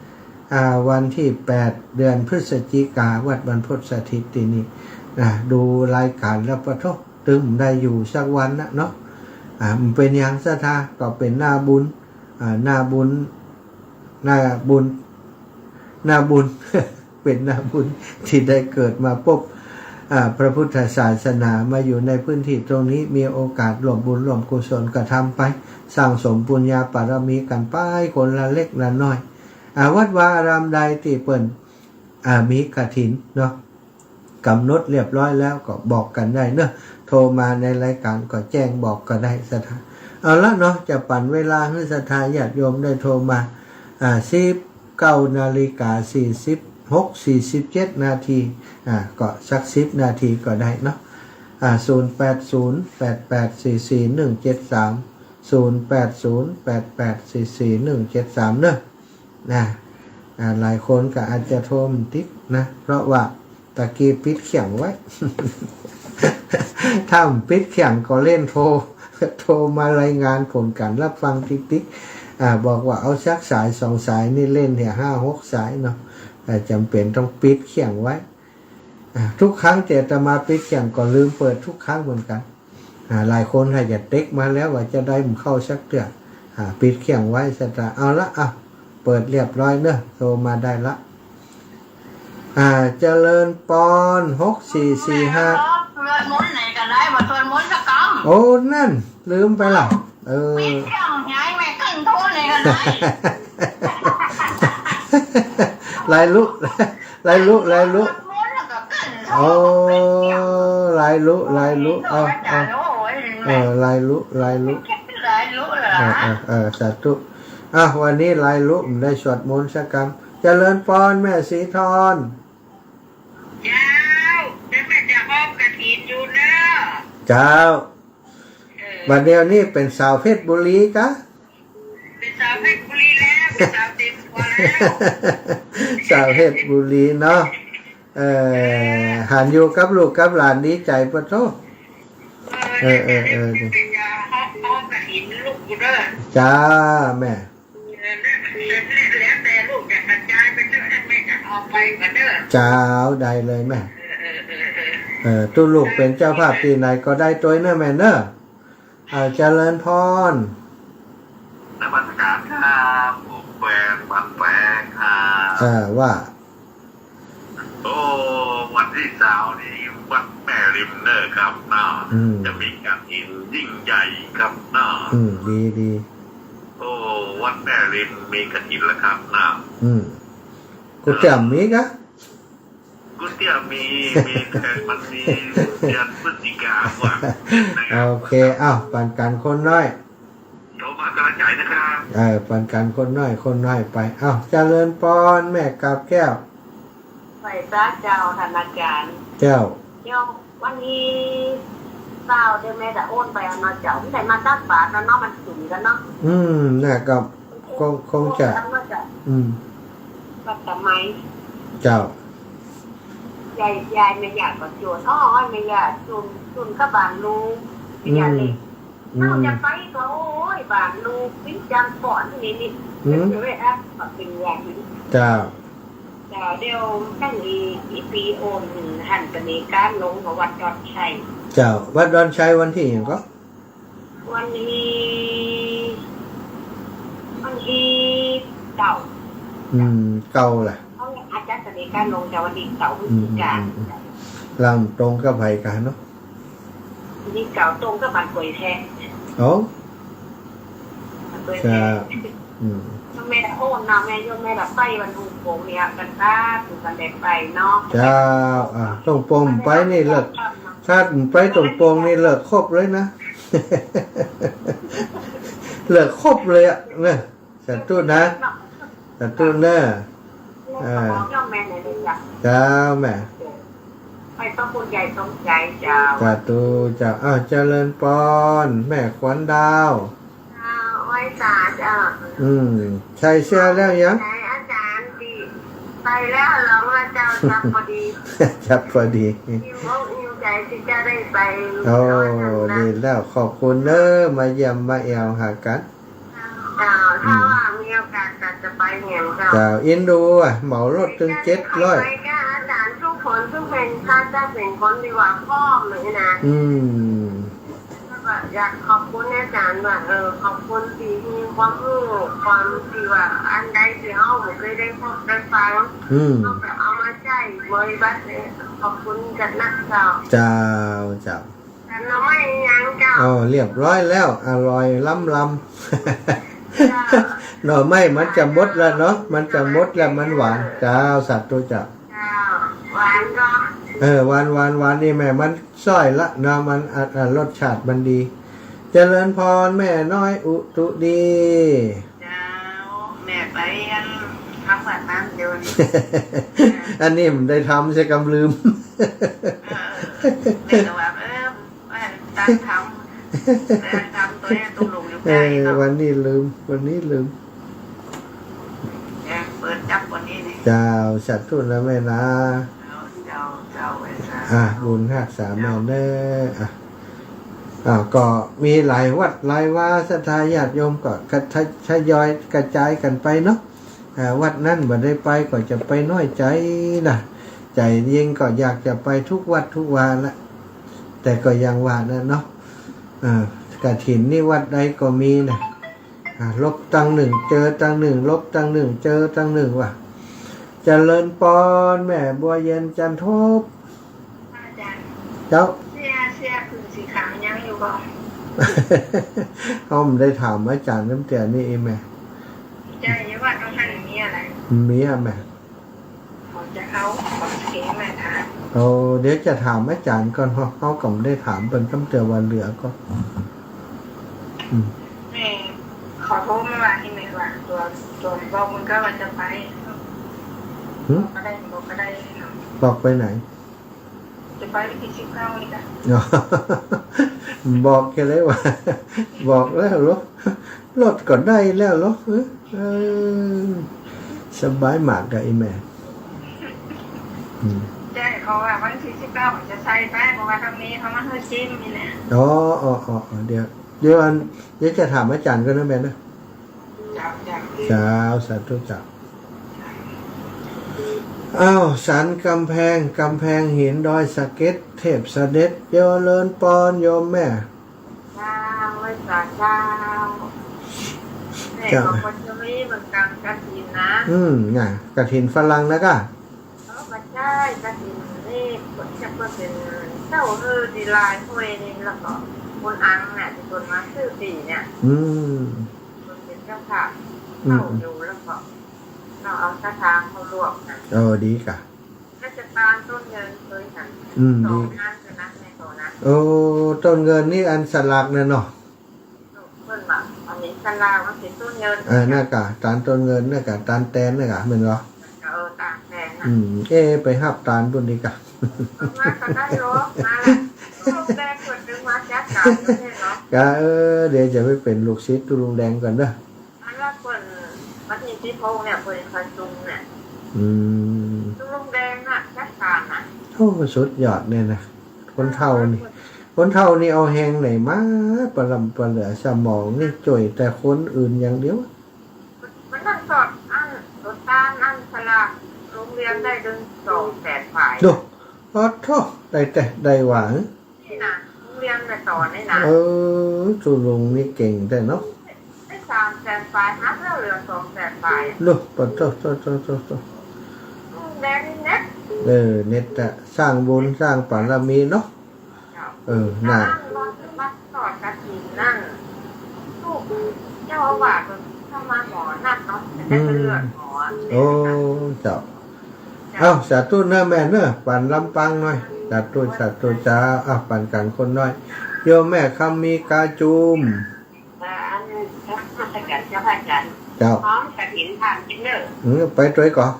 8วันที่8เดือนพฤศจิกาวัดบรรพตสถิตที่นี่ดูรายการแล้วปะทบตึมได้อยู่สักวันนะเนาะมันเป็นอย่างสถาก็เป็นหน้าบุญ เป็นหน้าบุญ เป็นหน้าบุญที่ได้เกิดมาพบพระพุทธศาสนามาอยู่ในพื้นที่ตรงนี้มีโอกาสร่วมบุญร่วมกุศลกระทำไปสร้างสมปุญญาบารมีกันไปคนละเล็กละน้อยวัดวาอารามใดที่เปิ่นมีกฐินเนาะกำหนดเรียบร้อยแล้วก็บอกกันได้เนาะโทรมาในรายการก็แจ้งบอกก็ได้สถาเอาละเนาะจะปั่นเวลาให้สถาญาติโยมได้โทรมา19:47 นาทีก็สัก10 นาทีก็ได้เนาะ0808844173 0808844173เนาะหลายคนก็อาจจะโทรมติ๊กนะเพราะว่าตะกี้ปิดเขียงไว้ ถ้าปิดเขียงก็เล่นโทรมารายงานผลการรับฟังติ๊กบอกว่าเอาสักสาย2 สายนี่เล่นเนี่ย5-6 สายเนาะจำเป็นต้องปิดเขียงไว้ทุกครั้งแต่จะมาปิดเขียงก็ลืมเปิดทุกครั้งเหมือนกันหลายคนให้จะเต็กมาแล้วว่าจะได้มันเข้าสักเดือนปิดเขียงไว้สตาเอาละเปิดเรียบร้อยเนอะโทรมาได้ละเจริญปอน6445เลือดมุนไหนกันได้มาทวนมุนสักกำโอ้นั่นลืมไปละปิดเครื่องย้ายแม่ขึ้นโทษเลยกันได้ลายลุโอ้ลายลุเอาลายลุเหรอสาธุวันนี้ลายลุได้สวดมนต์สักคำเจริญปอนแม่สีทอนเจ้าแม่จะมอบกฐินอยู่เนอะเจ้าบัดเดียวนี้เป็นสาวเพชรบุรีกะเป็นสาวเพชรบุรีแล้วเป็นสาวเต็มตัวแล้วสาวเพชรบุรีเนาะหันอยู่กับลูกกับหลานดีใจปะโตจ้าแม่แล้วแต่ลูกจะกระจายไปเรื่อยแม่จะเอาไปกันเด้อจ้าได้เลยแม่ตู้ลูกเป็นเจ้าภาพที่ไหนก็ได้ตัวเนอะแม่เนอะเจริญพรนมัสการครับผมแปลงบันแปลงครับว่าโอ้วันที่20นี้วัดแม่ริมเนอร์ครับน้าจะมีกฐินยิ่งใหญ่ครับน้าดีโอ้วัดแม่ริมมีกฐินแล้วครับน้ากูจำมีกะกุ เตี้ยมีแต่มันมีเดือนพฤศจิกาว่ะนะค โอ รับ เคอ้าวปันกันคนน้อย โทรมากำลังใจนะครับ ปันกันคนน้อยไปอ้าวเจริญพรแม่กาบแก้ว ไปพระเจ้าท่านอาจารย์ เจ้า เดี๋ยววันนี้เช้าเดี๋ยวแม่จะโอนไปเอาเนาะเจ้าไม่ได้มาตักบาตรแล้วเนาะมันสูงกันเนาะ น่ะก็คงจะ ปัตตไม เจ้ายายไม่อยากก็โจทย์ไม่อยากจุนก็บานลูกไม่อยากเลยเราจะไปก็โอ้ยบานลูกปิ้งจังก่อนนี่เดี๋ยวแอปเป็นอย่างนี้ เจ้า เดี๋ยวตั้งอีปีโอนหันกันในการลงกับวัดยอดชัย เจ้าวัดดอนชัยวันที่อย่างก็ วันนี้เก่า เก่าแหละ เขาอาจารย์กันในการลงจากวันนี้เก่าพฤศจิกา ลังตรงกับไผกันเนาะ วันนี้เก่าตรงกับบันป่วยแท้ โอ้ บันป่วย จะ แท้ Ừ. แม่โอนนะแม่ยมแม่ดับไฟวันถูกโกงเนี่ยกันตาถูกกันแดกไปเนาะ เจ้าตรงปงไปนี่เลิกถ้าไปตรงปงนี่เลิกครบเลยนะ เลิกครบเลยอ่ะเนี่ยสัตว์นะสัตว์เนอะ ย่อมแม่ไหนเลยจ้ะ เจ้าแม่ ไปต้องคุณใหญ่ตรงใจเจ้า สัตว์เจ้าเจริญปอนแม่ขวัญดาว ไว้ตาเจ้า ใช่เชื่อแล้วยัง ใช่อาจารย์ดีไปแล้วหลงว่าเจ้าจับพอดี จับพอดี ยิ้มอกยิ้มใจที่จะได้ไป โอ้ดีแล้วขอบคุณเนอะมาเยี่ยมมาแอวหากัน เจ้าถ้าว่ามีโอกาสจะไปเห็นเจ้า เจ้าอินดูเหมารถถึง700 ไปก็อาจารย์ทุกคนทุกเป็นถ้าจะเป็นคนดีกว่าพ่อเลยนะอยากขอบคุณอาจารย์ว่าขอบคุณที่มีความรู้ความที่ว่าอันใดที่เขาไม่เคยได้พบได้ฟังก็แบบเอามาใช้บริบัติเลยขอบคุณกันนะเจ้า เจ้า แต่เราไม่ยังเจ้า เรียบร้อยแล้วอร่อยล้ำหน่อไม้มันจะมดแล้วเนาะมันจะมดแล้วมันหวานเจ้าสัตว์ตัวเจ้า หวานก็ หวานนี่แม่มันส้อยละเนาะมันรสชาติมันดี เจริญพรแม่น้อยอุตุดี เจ้าแม่ไปทำแบบนั้นเดี๋ยวนี้ อันนี้มันได้ทำใช่กำลืม แม่ก็ว่าตั้งทำตัวนี้ตุ้มลงอยู่ใกล้เนาะ วันนี้ลืมเปิดจับวันนี้นี่ เจ้าสัตว์ทุนแล้วแม่นะ เจ้าไว้ซะ บุญหักษาแม่เด้อก็มีหลายวัดหลายว่าศรัทธาญาติโยมก็ทยอยกระจายกันไปเนาะวัดนั้นบ่ได้ไปก็จะไปน้อยใจนะใจเย็นก็อยากจะไปทุกวัดทุกวาละแต่ก็ยังว่านะเนาะกฐินนี่วัดใดก็มีนะลบตังหนึ่งเจอตังหนึ่งลบตังหนึ่งเจอตังหนึ่งว่ะเจริญปอนแม่บัวเย็นจันทบ อาจารย์ เจ้า เสียคือสีขาวยังอยู่บ่ เขาไม่ได้ถามอาจารย์น้ำเตียนี่เองแม่ ใจยังว่าต้องทำมีอะไร มีอะแม่ ผมจะเอาของเก๋มาถาม เดี๋ยวจะถามอาจารย์ก่อนเพราะเขาก็ไม่ได้ถามเป็นคำเตือนวันเหลือก็ แม่ขอโทษไม่ว่าที่แม่ว่าตัวบอกมึงก็ว่าจะไปก็ได้ บอกไปไหน จะไปวิธี19นี่ค่ะ บอกแค่เลยว่า บอกแล้วรถก็ได้แล้วเหรอสบายมากกับไอ้แม่ ใช่เขาว่าวันที่19ผมจะใส่ไปเพราะว่าทำนี้เขามาเฮ้ยจิ้มนี่แหละ เดี๋ยวจะถามอาจารย์ก็นะแม่นะเจ้าสาธุเจ้าสันกำแพงหินดอยสะเก็ดเทพเสด็จเจริญปอนโยมแม่ไว้สาเจ้าแม่ของคนจะไม่เหมือนกันกระถินนะไงกระถินฝรั่งนะก็ไม่ใช่กระถินนี่คนจะเป็นเจ้าดีไลน์ถ้วยนี่แล้วก็คนอังเนี่ยที่คนมาซื้อปีเนี่ยคนเป็นเจ้าค่ะเข้าอยู่แล้วก็เราเอาสถานเขาลวกนะดีค่ะก็จะไป การต้นเงินเคยหันสองงานจะนัดในโซนะโอ้ต้นเงินนี่อันสลักเนี่ยเนาะเพิ่นแบบอันนี้สลามันเป็นต้นเงินน่ากะตานต้นเงินน่ากะตานแตนน่ากะเหมือนเหรอตานแตนไปหับตานบุญดีกะมาก็ได้หรอมาลูกแดงคนนึงมาจัดการเนี่ยเนาะกะเดี๋ยวจะไปเป็นลูกศิษย์ตุลุงแดงก่อนเด้ออันว่าคนวัดนิติพงษ์เนี่ยคนคอยจุงเนี่ยตุลุงแดงน่ะจัดการนะโอ้สุดยอดเนี่ยนะคนเฒ่านี่เอาแหงไหนมาปลำปลาเหลือสมองนี่จ่อยแต่คนอื่นอย่างเดียวมันนั่งสอดอันรถตาลอันสลากโรงเรียนได้ดึง200,000ฝ่ายดูโทษได้แต่ได้หวังนี่นะโรงเรียนไปต่อนี่นะจุลุงนี่เก่งแต่เนาะได้300,000ฝ่ายนับแล้วเหลือ200,000ฝ่ายดูปะโตแดงเน็ตเน็ตอะสร้างบุญสร้างบารมีเนาะน่ะวัดสอดกระถิ่นนั่นลูกเจ้าอาวาสเข้ามาหมอนัดเนาะจะได้เลือดหมอโอ้เจ้าสาธุเนื้อแม่เนื้อปั่นลำปังหน่อยสาธุจ้าปั่นกันคนน้อยโยมแม่คำมีกาจุมอันมาสกัดเจ้าพระอาจารย์พร้อมกระถิ่นทานกินเนอไปด้วยก่อน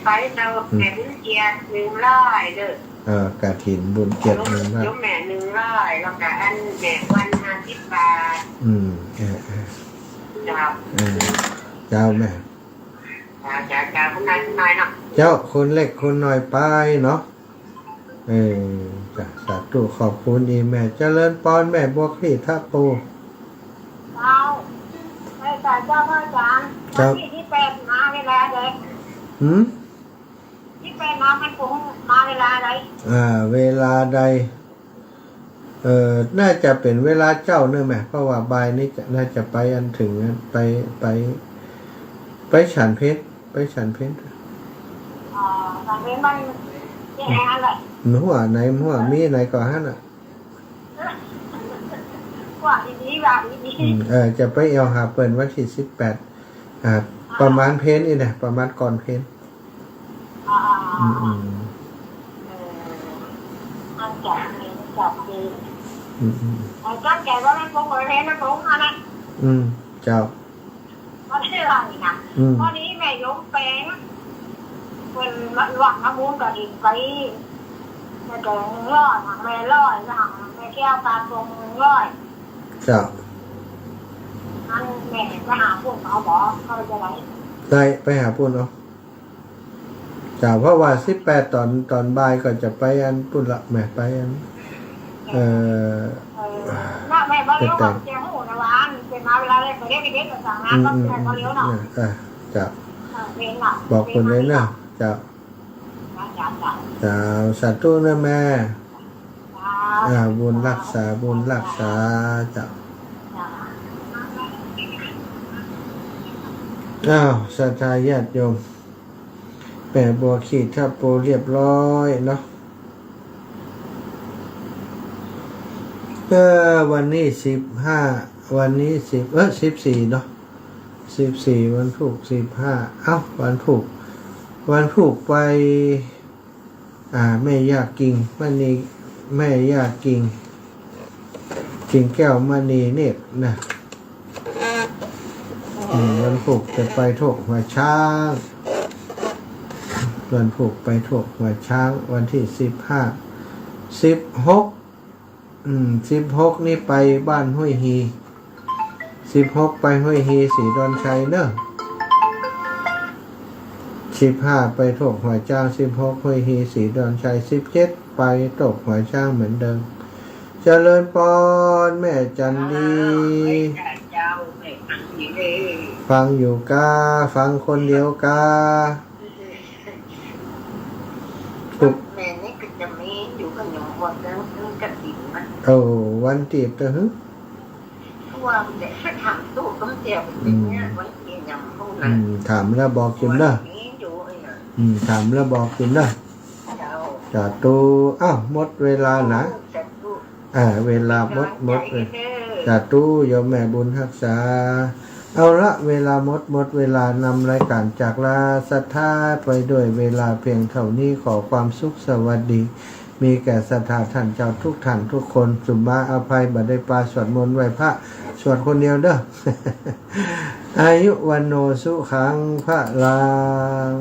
ไปเราแผ่นเกียร์100เด้อกระถิ่นบุญเกียรติ100ยมแม่100แล้วก็อันแม่วัน50 บาทเจ้าแม่จ้าคนน้อยเนาะเจ้าคนเล็กคนน้อยไปเนาะจ้าสาธุขอบคุณอีแม่เจริญพรแม่บัวคลี่ท่าปูไม่ใส่เจ้าพ่อจานที่เป็นมาเวลาเด็กที่เป็นมามันคงมาเวลาใดเวลาใดน่าจะเป็นเวลาเจ้าเนอะแม่เพราะว่าบ่ายนี้น่าจะไปอันถึงไปฉันเพชรฉันเพชรมันยังไงอะไรหัวไหนหัวมีไหนก่อนฮะน่ะว่าดีแบบนี้จะไปเอาหาเปิดวันที่18ประมาณเพนนี่แหละประมาณก่อนเพนอันจับดีตั้งใจว่าไม่คงเลยนะคงนะเจ้าก็ได้ไรนะตอนนี้แม่ยกแปลงเป็นหวังน้ำมูลกับดินไปแม่แดง100แม่100นะแม่แก้วการตรง100เจ้าอันแม่ไปหาพวกเขาบอกเขาจะไรได้ไปหาปุ่นเนาะจ้าเพราะว่า18ตอนบ่ายก็จะไปอันปุ่นละแม่ไปอันน่าแม่บ้านเลี้ยวกับเจ้าหูนะวานเป็นมาเวลาเลยไปเด็กๆกับสั่งงานก็แม่บ้านเลี้ยวเนาะจ้าบอกคนเลยนะจ้าสาธุนะแม่บุญรักษาจ้าศรัทธาญาติโยมแม่บัวขีดทับโปเรียบร้อยเนาะวันนี้15วันนี้14เนาะ14วันถูก15วันถูกไปแม่ยากิ่งมณีแม่ยากิ่งแก้วมณีเนี่ยนะวันผูกจะไปโถกหัวช้างวันผูกไปโถกหัวช้างวันที่16นี่ไปบ้านห้วยฮี16ไปห้วยฮีศรีดอนชัยเนอะ15ไปโถกหัวช้าง16ห้วยฮีศรีดอนชัย17ไปโถกหัวช้างเหมือนเดิมเจริญพรแม่จันดีฟังอยู่กาฟังคนเดียวกาตุกแม่นี่ก็จะมีอยู่กันอยู่หมดแล้วกระถิ่นวันตีบจะหึว่าเด็กถามตู้ต้มเจียวเป็นเนี้ยวันเย็นยำพวกนั้นถามแล้วบอกกินเนอะถามแล้วบอกกินเนอะจะตูหมดเวลานะเวลาหมดเลยจะตู้โยมแม่บุญรักษา เอาละเวลาหมดเวลานำรายการจากลาศรัทธาไปด้วยเวลาเพียงเท่านี้ขอความสุขสวัสดีมีแก่ศรัทธาท่านเจ้าทุกท่านทุกคนสุมาอภัยบัดได้ปาสวดมนต์ไหว้พระสวดคนเดียวเด้อ อายุวันโนสุขังพระลัง